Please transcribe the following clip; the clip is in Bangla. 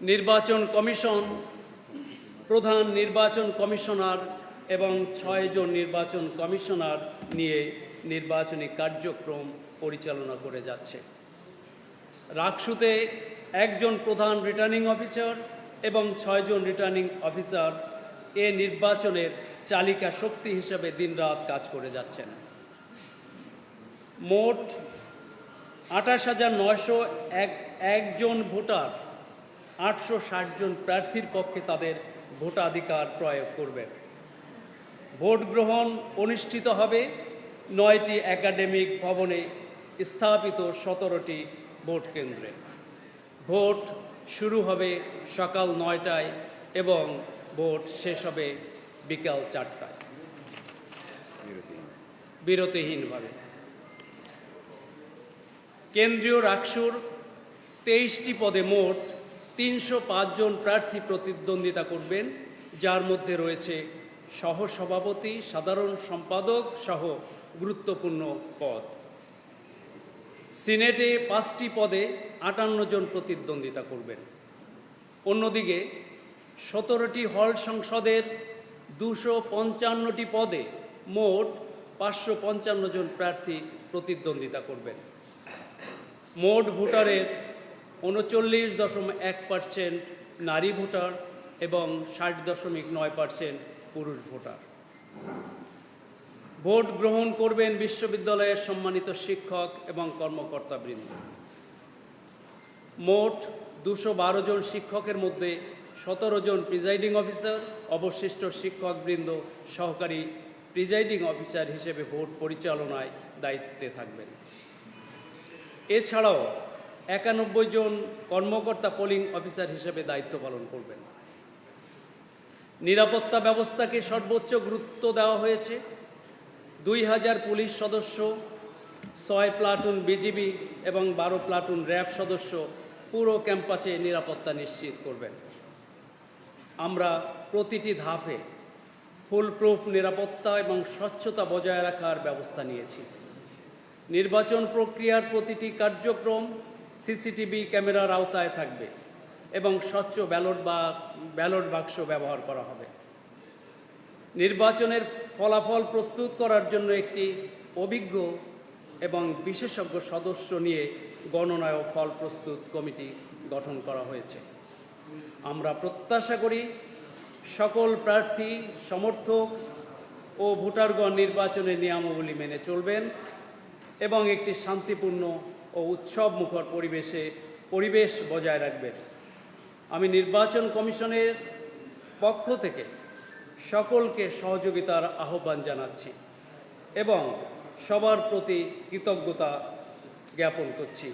নির্বাচন কমিশন, প্রধান নির্বাচন কমিশনার এবং 6 জন নির্বাচন কমিশনার নিয়ে নির্বাচনী কার্যক্রম পরিচালনা করে যাচ্ছে। রাকসুতে 1 জন প্রধান রিটার্নিং অফিসার এবং 6 জন রিটার্নিং অফিসার এ নির্বাচনের চালিকা শক্তি হিসেবে দিনরাত কাজ করে যাচ্ছেন। মোট 28,901 জন ভোটার 860 জন প্রার্থীর পক্ষে তাদের ভোটাধিকার প্রয়োগ করবেন। ভোট গ্রহণ অনুষ্ঠিত হবে 9টি একাডেমিক ভবনে স্থাপিত 17টি ভোট কেন্দ্রে। ভোট শুরু হবে সকাল 9টায় এবং ভোট শেষ হবে বিকাল 4টায় বিরতিহীনভাবে। কেন্দ্রীয় রাকসুর 23টি পদে মোট 305 জন প্রার্থী প্রতিদ্বন্দ্বিতা করবেন, যার মধ্যে রয়েছে সহসভাপতি, সাধারণ সম্পাদক সহ গুরুত্বপূর্ণ পদ। সিনেটে 5টি পদে 58 জন প্রতিদ্বন্দ্বিতা করবেন। অন্যদিকে 17টি হল সংসদের 255টি পদে মোট 555 জন প্রার্থী প্রতিদ্বন্দ্বিতা করবেন। মোট ভোটারের 39.1% নারী ভোটার এবং 60.9% পুরুষ ভোটার। ভোট গ্রহণ করবেন বিশ্ববিদ্যালয়ের সম্মানিত শিক্ষক এবং কর্মকর্তাবৃন্দ। মোট 212 জন শিক্ষকের মধ্যে 17 জন প্রিজাইডিং অফিসার, অবশিষ্ট শিক্ষকবৃন্দ সহকারী প্রিজাইডিং অফিসার হিসেবে ভোট পরিচালনায় দায়িত্বে থাকবেন। এছাড়াও 91 জন কর্মকর্তা পোলিং অফিসার হিসেবে দায়িত্ব পালন করবেন। নিরাপত্তা ব্যবস্থাকে সর্বোচ্চ গুরুত্ব দেওয়া হয়েছে। 2000 পুলিশ সদস্য, 6 প্লাটুন বিজিবি এবং 12 প্লাটুন র্যাব সদস্য পুরো ক্যাম্পাসে নিরাপত্তা নিশ্চিত করবেন। আমরা প্রতিটি ধাপে ফুলপ্রুফ নিরাপত্তা এবং স্বচ্ছতা বজায় রাখার ব্যবস্থা নিয়েছি। নির্বাচন প্রক্রিয়ার প্রতিটি কার্যক্রম সিসিটিভি ক্যামেরার আওতায় থাকবে এবং স্বচ্ছ ব্যালট বাক্স ব্যবহার করা হবে। নির্বাচনের ফলাফল প্রস্তুত করার জন্য একটি অভিজ্ঞ এবং বিশেষজ্ঞ সদস্য নিয়ে গণনা ও ফল প্রস্তুত কমিটি গঠন করা হয়েছে। আমরা প্রত্যাশা করি সকল প্রার্থী, সমর্থক ও ভোটারগণ নির্বাচনের নিয়মাবলী মেনে চলবেন এবং একটি শান্তিপূর্ণ ও উৎসবমুখর পরিবেশ বজায় রাখবেন। আমি নির্বাচন কমিশনের পক্ষ থেকে সকলকে সহযোগিতার আহ্বান জানাচ্ছি এবং সবার প্রতি কৃতজ্ঞতা জ্ঞাপন করছি।